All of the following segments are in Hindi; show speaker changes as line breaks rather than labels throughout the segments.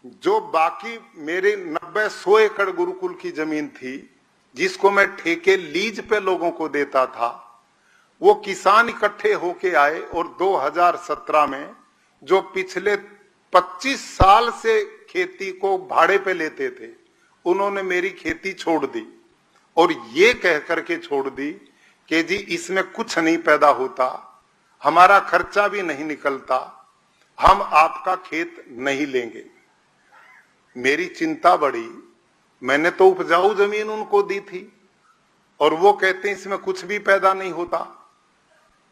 जो बाकी मेरे 90-100 एकड़ गुरुकुल की जमीन थी, जिसको मैं ठेके लीज पे लोगों को देता था, वो किसान इकट्ठे होके आए और 2017 में जो पिछले 25 साल से खेती को भाड़े पे लेते थे, उन्होंने मेरी खेती छोड़ दी और ये कह करके छोड़ दी कि जी इसमें कुछ नहीं पैदा होता, हमारा खर्चा भी नहीं निकलता, हम आपका खेत नहीं लेंगे। मेरी चिंता बढ़ी, मैंने तो उपजाऊ जमीन उनको दी थी और वो कहते हैं इसमें कुछ भी पैदा नहीं होता।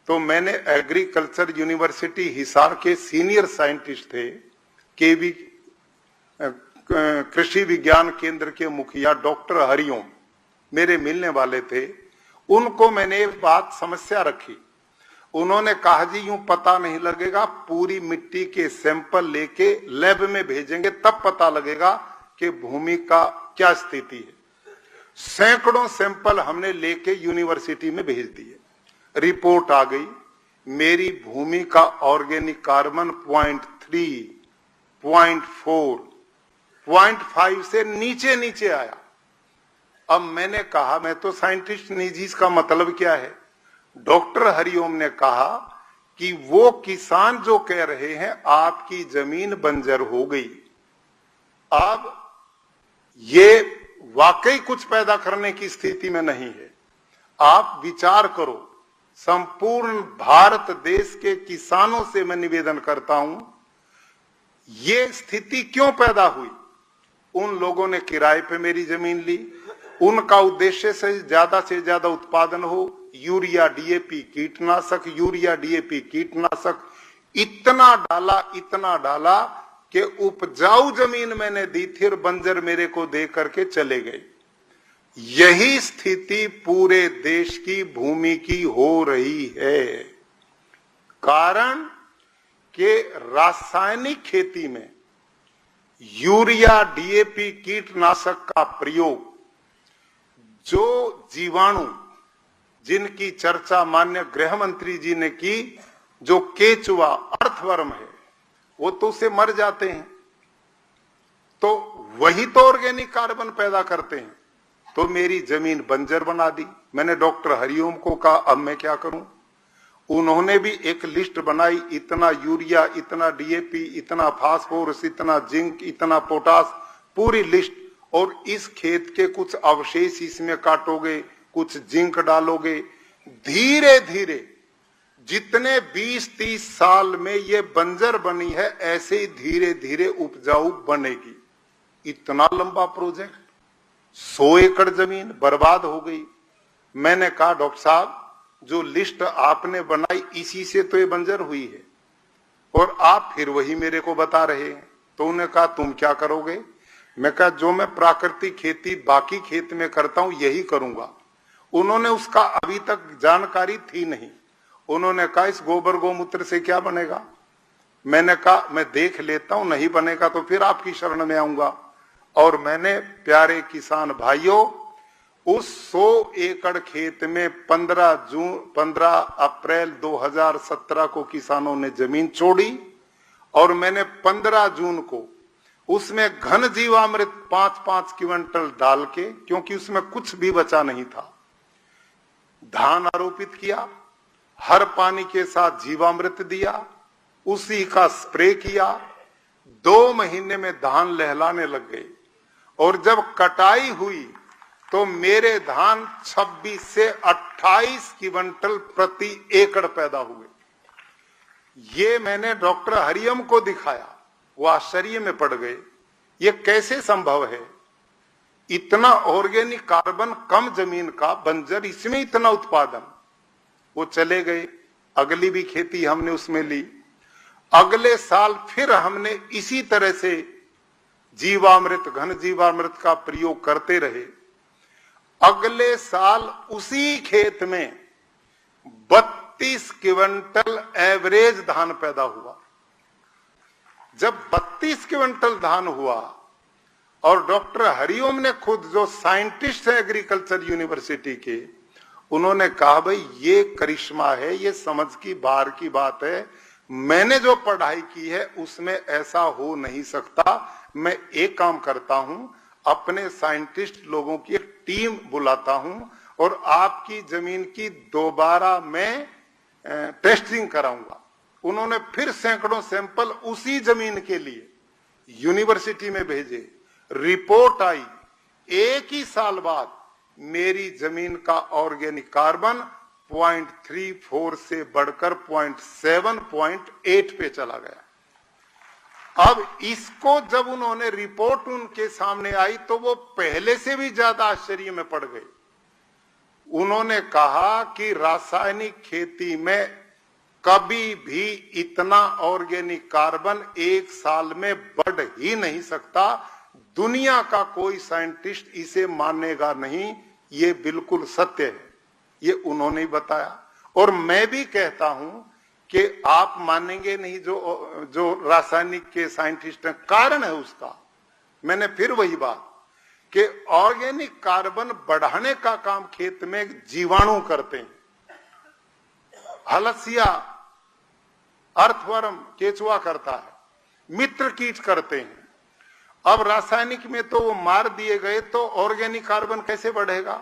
तो मैंने एग्रीकल्चर यूनिवर्सिटी हिसार के सीनियर साइंटिस्ट थे, केवी कृषि विज्ञान केंद्र के मुखिया डॉक्टर हरिओम मेरे मिलने वाले थे, उनको मैंने एक बात समस्या रखी। उन्होंने कहा जी यूं पता नहीं लगेगा, पूरी मिट्टी के सैंपल लेके लैब में भेजेंगे तब पता लगेगा कि भूमि का क्या स्थिति है। सैकड़ों सैंपल हमने लेके यूनिवर्सिटी में भेज दिए, रिपोर्ट आ गई, मेरी भूमि का ऑर्गेनिक कार्बन 0.3, 0.4, 0.5 से नीचे नीचे आया। अब मैंने कहा मैं तो साइंटिस्ट नहीं जी, इसका मतलब क्या है? डॉक्टर हरिओम ने कहा कि वो किसान जो कह रहे हैं आपकी जमीन बंजर हो गई, अब ये वाकई कुछ पैदा करने की स्थिति में नहीं है। आप विचार करो, संपूर्ण भारत देश के किसानों से मैं निवेदन करता हूं, ये स्थिति क्यों पैदा हुई? उन लोगों ने किराए पे मेरी जमीन ली, उनका उद्देश्य से ज्यादा उत्पादन हो, यूरिया डीएपी कीटनाशक, यूरिया डीएपी कीटनाशक इतना डाला कि उपजाऊ जमीन मैंने दी थी और बंजर मेरे को दे करके चले गए। यही स्थिति पूरे देश की भूमि की हो रही है। कारण कि रासायनिक खेती में यूरिया डीएपी कीटनाशक का प्रयोग, जो जीवाणु जिनकी चर्चा माननीय गृह मंत्री जी ने की, जो केचुआ अर्थवर्म है, वो तो उससे मर जाते हैं, तो वही तो ऑर्गेनिक कार्बन पैदा करते हैं। तो मेरी जमीन बंजर बना दी। मैंने डॉक्टर हरिओम को कहा अब मैं क्या करूं? उन्होंने भी एक लिस्ट बनाई, इतना यूरिया, इतना डीएपी, इतना फास्फोरस, इतना जिंक, इतना पोटास, पूरी लिस्ट। और इस खेत के कुछ अवशेष इसमें काटोगे, कुछ जिंक डालोगे, धीरे धीरे जितने 20-30 साल में ये बंजर बनी है, ऐसे ही धीरे धीरे उपजाऊ बनेगी। इतना लंबा प्रोजेक्ट, 100 एकड़ जमीन बर्बाद हो गई। मैंने कहा डॉक्टर साहब, जो लिस्ट आपने बनाई इसी से तो ये बंजर हुई है और आप फिर वही मेरे को बता रहे हैं। तो उन्होंने कहा तुम क्या करोगे? मैं कहा जो मैं प्राकृतिक खेती बाकी खेत में करता हूं यही करूंगा। उन्होंने उसका अभी तक जानकारी थी नहीं। उन्होंने कहा इस गोबर गोमूत्र से क्या बनेगा? मैंने कहा मैं देख लेता हूं, नहीं बनेगा तो फिर आपकी शरण में आऊंगा। और मैंने प्यारे किसान भाइयों, उस 100 एकड़ खेत में 15 अप्रैल 2017 को किसानों ने जमीन छोड़ी और मैंने 15 जून को उसमें घन जीवामृत 5-5 क्विंटल डाल के, क्योंकि उसमें कुछ भी बचा नहीं था, धान आरोपित किया, हर पानी के साथ जीवामृत दिया, उसी का स्प्रे किया। 2 महीने में धान लहलाने लग गए और जब कटाई हुई तो मेरे धान 26 से 28 क्विंटल प्रति एकड़ पैदा हुए। ये मैंने डॉक्टर हरिओम को दिखाया, वो आश्चर्य में पड़ गए, ये कैसे संभव है? इतना ऑर्गेनिक कार्बन कम जमीन का बंजर, इसमें इतना उत्पादन। वो चले गए, अगली भी खेती हमने उसमें ली। अगले साल फिर हमने इसी तरह से जीवामृत, घन जीवामृत का प्रयोग करते रहे। अगले साल उसी खेत में 32 क्विंटल एवरेज धान पैदा हुआ। जब 32 क्विंटल धान हुआ और डॉक्टर हरिओम ने खुद, जो साइंटिस्ट है एग्रीकल्चर यूनिवर्सिटी के, उन्होंने कहा भाई ये करिश्मा है, ये समझ की बाहर की बात है, मैंने जो पढ़ाई की है उसमें ऐसा हो नहीं सकता, मैं एक काम करता हूं, अपने साइंटिस्ट लोगों की एक टीम बुलाता हूं और आपकी जमीन की दोबारा मैं टेस्टिंग कराऊंगा। उन्होंने फिर सैकड़ों सैंपल उसी जमीन के लिए यूनिवर्सिटी में भेजे, रिपोर्ट आई, एक ही साल बाद मेरी जमीन का ऑर्गेनिक कार्बन 0.34 से बढ़कर 0.7.8 पे चला गया। अब इसको जब उन्होंने रिपोर्ट उनके सामने आई तो वो पहले से भी ज्यादा आश्चर्य में पड़ गए। उन्होंने कहा कि रासायनिक खेती में कभी भी इतना ऑर्गेनिक कार्बन एक साल में बढ़ ही नहीं सकता, दुनिया का कोई साइंटिस्ट इसे मानेगा नहीं, ये बिल्कुल सत्य है, ये उन्होंने बताया। और मैं भी कहता हूं कि आप मानेंगे नहीं, जो रासायनिक के साइंटिस्ट हैं, कारण है उसका। मैंने फिर वही बात कि ऑर्गेनिक कार्बन बढ़ाने का काम खेत में जीवाणु करते हैं, हलसिया, अर्थवर्म, केचुआ करता है, मित्र कीट करते हैं। अब रासायनिक में तो वो मार दिए गए, तो ऑर्गेनिक कार्बन कैसे बढ़ेगा?